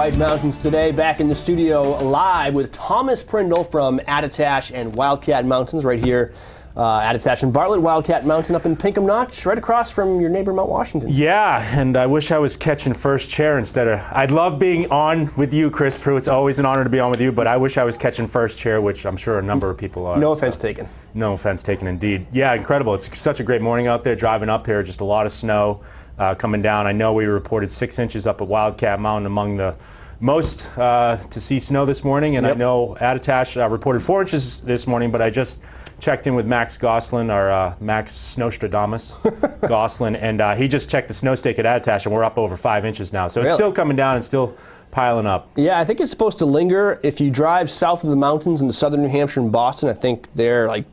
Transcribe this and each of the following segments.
White Mountains today. Back in the studio live with Thomas Prindle from Attitash and Wildcat Mountains right here. Attitash and Bartlett Wildcat Mountain up in Pinkham Notch, right across from your neighbor Mount Washington. Yeah, and I wish I was catching first chair instead of, I'd love being on with you, Chris Prue. It's always an honor to be on with you, but I wish I was catching first chair, which I'm sure a number of people are. No offense taken. No offense taken indeed. Yeah, incredible. It's such a great morning out there, driving up here, just a lot of snow coming down. I know we reported 6 inches up at Wildcat Mountain, among the most to see snow this morning, and I know Attitash reported 4 inches this morning, but I just checked in with Max Goslin, our Max Snowstradamus Goslin, and he just checked the snow stake at Attitash, and we're up over 5 inches now. So it's still coming down and still piling up. Yeah, I think it's supposed to linger. If you drive south of the mountains into southern New Hampshire and Boston, I think they're like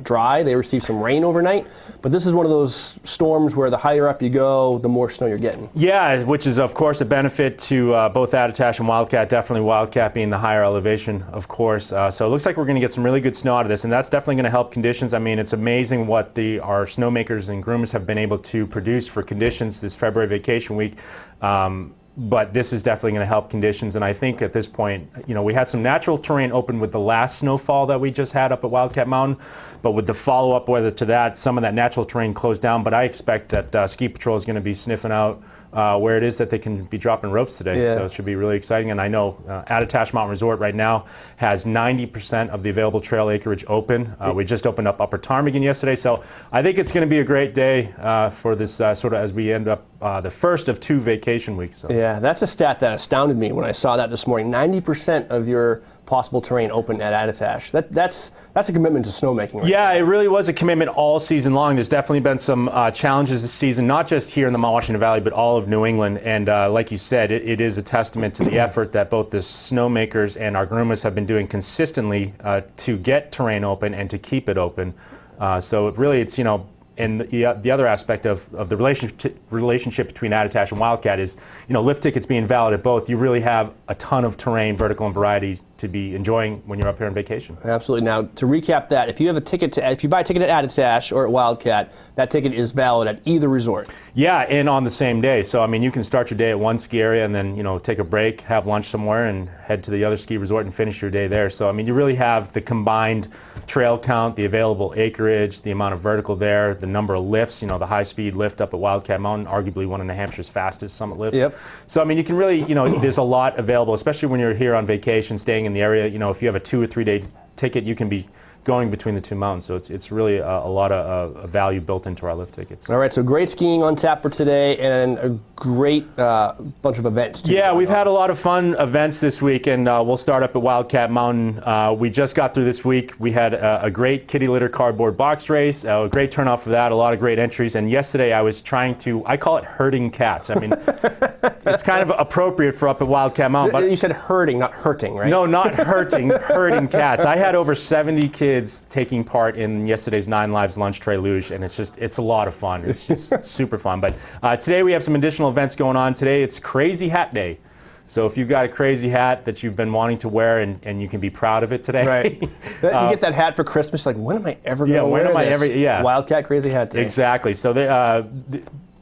dry. They receive some rain overnight. But this is one of those storms where the higher up you go, the more snow you're getting. Yeah, which is, of course, a benefit to both Attitash and Wildcat. Definitely Wildcat being the higher elevation, of course. So it looks like we're going to get some really good snow out of this, and that's definitely going to help conditions. I mean, it's amazing what our snowmakers and groomers have been able to produce for conditions this February vacation week. But this is definitely going to help conditions, and I think at this point, you know, we had some natural terrain open with the last snowfall that we just had up at Wildcat Mountain, but with the follow-up weather to that, some of that natural terrain closed down, but I expect that Ski Patrol is going to be sniffing out where it is that they can be dropping ropes today, so it should be really exciting. And I know Attitash Mountain Resort right now has 90% of the available trail acreage open. We just opened up Upper Ptarmigan yesterday, so I think it's going to be a great day for this sort of as we end up the first of 2 vacation weeks. So. Yeah, that's a stat that astounded me when I saw that this morning. 90% of your possible terrain open at Attitash. That's a commitment to snowmaking. Right it really was a commitment all season long. There's definitely been some challenges this season, not just here in the Mount Washington Valley, but all of New England. And like you said, it is a testament to the effort that both the snowmakers and our groomers have been doing consistently to get terrain open and to keep it open. So really, it's, you know, and the other aspect of the relationship between Attitash and Wildcat is, you know, lift tickets being valid at both. You really have a ton of terrain, vertical and variety, to be enjoying when you're up here on vacation. Absolutely. Now, to recap that, if you have a ticket if you buy a ticket at Attitash or at Wildcat, that ticket is valid at either resort. Yeah, and on the same day. So I mean, you can start your day at one ski area and then, you know, take a break, have lunch somewhere, and head to the other ski resort and finish your day there. So I mean, you really have the combined trail count, the available acreage, the amount of vertical there, the number of lifts. You know, the high-speed lift up at Wildcat Mountain, arguably one of New Hampshire's fastest summit lifts. Yep. So I mean, you can really, you know, there's a lot available, especially when you're here on vacation, staying in the area. You know, if you have a 2 or 3 day ticket, you can be going between the 2 mountains. So it's really a lot of value built into our lift tickets. All right, so great skiing on tap for today and a great bunch of events too. Yeah, we've had a lot of fun events this week, and we'll start up at Wildcat Mountain. We just got through this week. We had a great kitty litter cardboard box race, a great turnout for that, a lot of great entries. And yesterday I was trying to, I call it herding cats. I mean, it's kind of appropriate for up at Wildcat Mountain. But you said herding, not hurting, right? No, not hurting, herding cats. I had over 70 kids taking part in yesterday's 9 Lives Lunch Tray Luge, and it's a lot of fun. It's just super fun. But today we have some additional events going on. Today it's Crazy Hat Day. So if you've got a crazy hat that you've been wanting to wear and you can be proud of it today. Right. You get that hat for Christmas, like, when am I ever going to wear this? Wildcat Crazy Hat Day. Exactly. So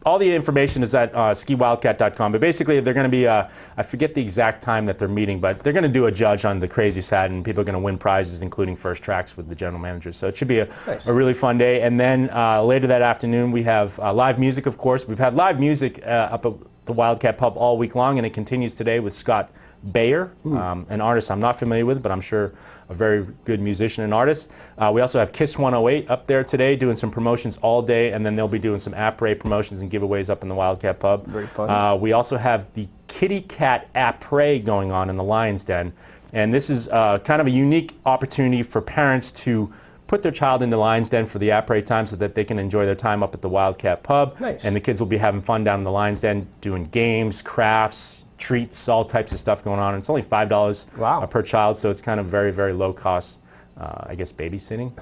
all the information is at skiwildcat.com, but basically they're going to be, I forget the exact time that they're meeting, but they're going to do a judge on the craziest hat, and people are going to win prizes, including first tracks with the general managers. So it should be a really fun day. And then later that afternoon, we have live music, of course. We've had live music up at the Wildcat Pub all week long, and it continues today with Scott Bayer, an artist I'm not familiar with, but I'm sure a very good musician and artist. We also have Kiss 108 up there today doing some promotions all day, and then they'll be doing some après promotions and giveaways up in the Wildcat Pub. Very fun. We also have the Kitty Cat après going on in the Lion's Den, and this is kind of a unique opportunity for parents to put their child into Lion's Den for the après time so that they can enjoy their time up at the Wildcat Pub. Nice. And the kids will be having fun down in the Lion's Den doing games, crafts, treats, all types of stuff going on. And it's only $5 per child, so it's kind of very, very low cost, I guess, babysitting.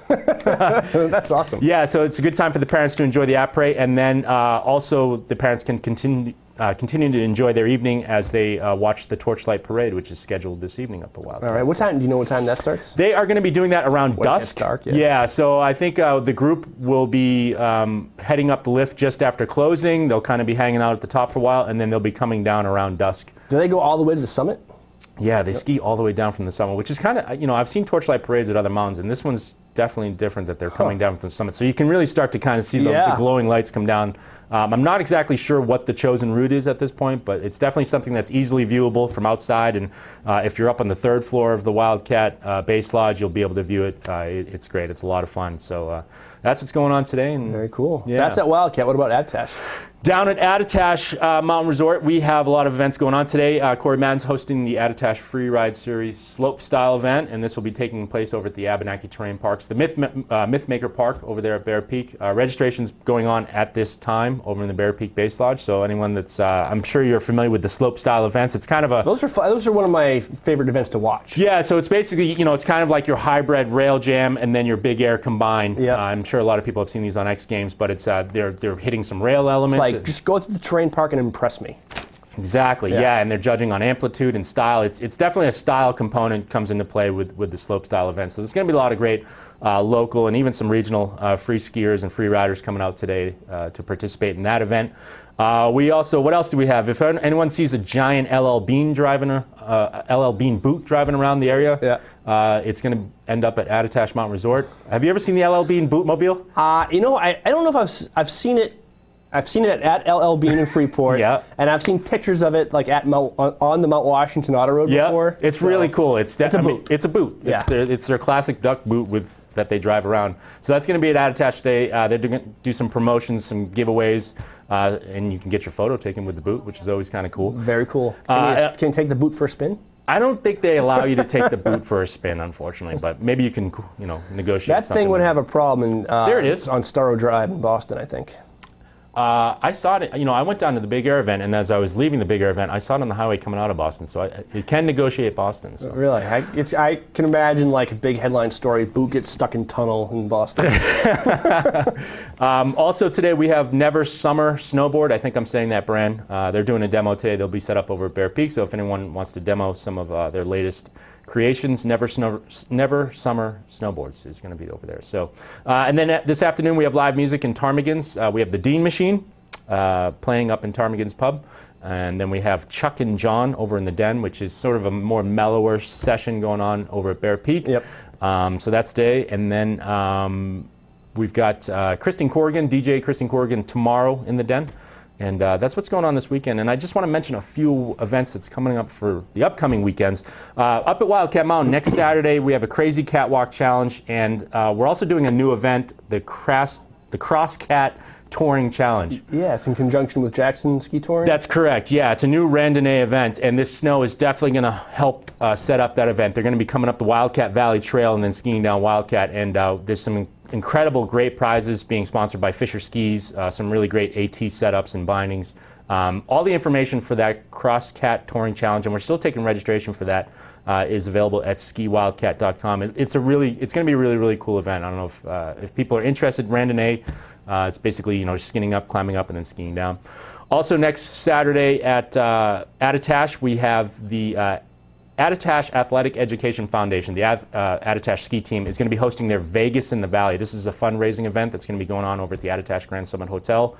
That's awesome. Yeah, so it's a good time for the parents to enjoy the après, and then also the parents can continuing to enjoy their evening as they watch the Torchlight Parade, which is scheduled this evening up at Wildcat. All right. What time? Do you know what time that starts? They are going to be doing that around When it gets dusk. dark, yeah. Yeah, so I think the group will be heading up the lift just after closing. They'll kind of be hanging out at the top for a while, and then they'll be coming down around dusk. Do they go all the way to the summit? Yeah, they ski all the way down from the summit, which is kind of, I've seen torchlight parades at other mountains, and this one's definitely different that they're coming down from the summit. So you can really start to kind of see the glowing lights come down. I'm not exactly sure what the chosen route is at this point, but it's definitely something that's easily viewable from outside. And if you're up on the 3rd floor of the Wildcat Base Lodge, you'll be able to view it. It's great. It's a lot of fun. So that's what's going on today. And Very cool. Yeah. That's at Wildcat. What about Attitash? Down at Attitash Mountain Resort, we have a lot of events going on today. Corey Madden's hosting the Attitash Free Ride Series slope style event, and this will be taking place over at the Abenaki Terrain Parks, the Mythmaker Park over there at Bear Peak. Registration's going on at this time over in the Bear Peak Base Lodge, so anyone that's, I'm sure you're familiar with the slope style events. It's kind of a... Those are one of my favorite events to watch. Yeah, so it's basically, it's kind of like your hybrid rail jam and then your big air combined. Yeah. I'm sure a lot of people have seen these on X Games, but it's they're hitting some rail elements. Like, just go through the terrain park and impress me. Exactly, yeah, and they're judging on amplitude and style. It's definitely a style component comes into play with the slope style event. So there's going to be a lot of great local and even some regional free skiers and free riders coming out today to participate in that event. We also, what else do we have? If anyone sees a giant LL Bean LL Bean boot driving around the area, it's going to end up at Attitash Mountain Resort. Have you ever seen the LL Bean boot mobile? I don't know if I've seen it. I've seen it at LL Bean in Freeport, and I've seen pictures of it like on the Mount Washington Auto Road before. It's really cool. It's a boot. It's a boot. Yeah. It's their classic duck boot that they drive around. So that's going to be at Attitash today. They're going to do some promotions, some giveaways, and you can get your photo taken with the boot, which is always kind of cool. Very cool. Can you take the boot for a spin? I don't think they allow you to take the boot for a spin, unfortunately, but maybe you can, negotiate. That thing would have a problem there it is. on Starro Drive in Boston, I think. I saw it, I went down to the Big Air event, and as I was leaving the Big Air event, I saw it on the highway coming out of Boston, so you can negotiate Boston. So. Really? I can imagine like a big headline story, boot gets stuck in tunnel in Boston. Also today we have Never Summer Snowboard. I think I'm saying that brand. They're doing a demo today. They'll be set up over at Bear Peak, so if anyone wants to demo some of their latest creations, Never Summer Snowboards is going to be over there. So, and then this afternoon we have live music in Ptarmigan's. We have the Dean Machine playing up in Ptarmigan's Pub, and then we have Chuck and John over in the Den, which is sort of a more mellower session going on over at Bear Peak. Yep. So that's today, and then we've got Kristen Corrigan, DJ Kristen Corrigan, tomorrow in the Den. And that's what's going on this weekend. And I just want to mention a few events that's coming up for the upcoming weekends. Up at Wildcat Mountain, next Saturday, we have a Crazy Catwalk Challenge. And we're also doing a new event, the Cross Cat Touring Challenge. Yeah, it's in conjunction with Jackson Ski Touring. That's correct, yeah. It's a new randonnée event. And this snow is definitely going to help set up that event. They're going to be coming up the Wildcat Valley Trail and then skiing down Wildcat. And there's some incredible great prizes being sponsored by Fisher Skis, some really great AT setups and bindings. All the information for that Cross Cat Touring Challenge, and we're still taking registration for that, is available at skiwildcat.com. It's going to be a really, really cool event. I don't know if people are interested in randonnée. It's basically, skinning up, climbing up, and then skiing down. Also next Saturday at Attitash, we have the Attitash Athletic Education Foundation, the Attitash ski team, is going to be hosting their Vegas in the Valley. This is a fundraising event that's going to be going on over at the Attitash Grand Summit Hotel.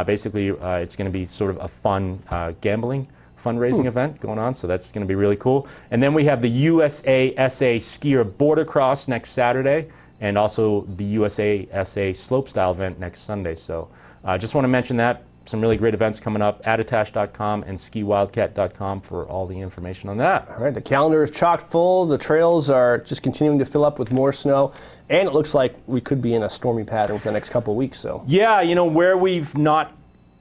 Basically, it's going to be sort of a fun gambling fundraising event going on, so that's going to be really cool. And then we have the USASA Skier Bordercross next Saturday, and also the USASA Slopestyle event next Sunday. So I just want to mention that. Some really great events coming up, attitash.com and skiwildcat.com for all the information on that. All right, the calendar is chock full. The trails are just continuing to fill up with more snow, and it looks like we could be in a stormy pattern for the next couple of weeks. So yeah, where we've not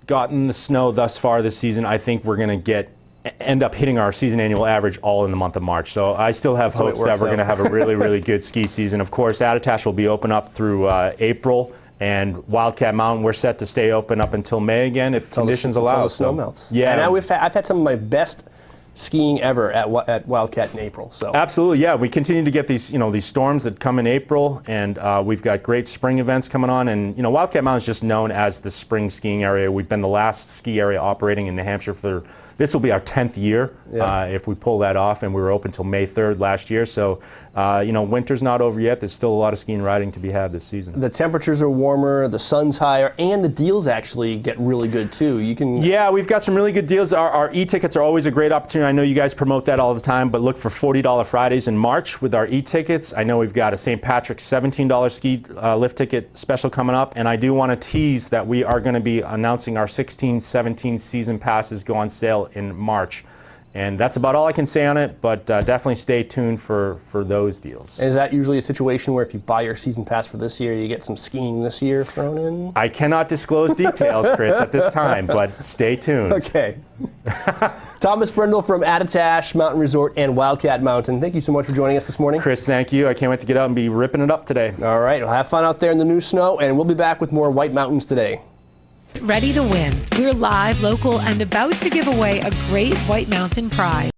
gotten the snow thus far this season, I think we're going to end up hitting our season annual average all in the month of March. So I still have hopes that we're going to have a really, really good ski season. Of course, Attitash will be open up through April. And Wildcat Mountain, we're set to stay open up until May again if conditions allow. Until the snow melts. Yeah. And I've had some of my best skiing ever at Wildcat in April. So absolutely, yeah. We continue to get these, these storms that come in April, and we've got great spring events coming on. And Wildcat Mountain is just known as the spring skiing area. We've been the last ski area operating in New Hampshire for this will be our 10th year if we pull that off, and we were open till May 3rd last year. So, winter's not over yet. There's still a lot of skiing riding to be had this season. The temperatures are warmer, the sun's higher, and the deals actually get really good too. Yeah, we've got some really good deals. Our e-tickets are always a great opportunity. I know you guys promote that all the time, but look for $40 Fridays in March with our e-tickets. I know we've got a St. Patrick's $17 ski lift ticket special coming up, and I do want to tease that we are going to be announcing our 16-17 season passes go on sale in March. And that's about all I can say on it, but definitely stay tuned for those deals. Is that usually a situation where if you buy your season pass for this year, you get some skiing this year thrown in? I cannot disclose details, Chris, at this time, but stay tuned. Okay. Thomas Brindle from Attitash Mountain Resort and Wildcat Mountain, thank you so much for joining us this morning. Chris, thank you. I can't wait to get out and be ripping it up today. All right, well, have fun out there in the new snow, and we'll be back with more White Mountains today. Ready to win. We're live, local, and about to give away a great White Mountain prize.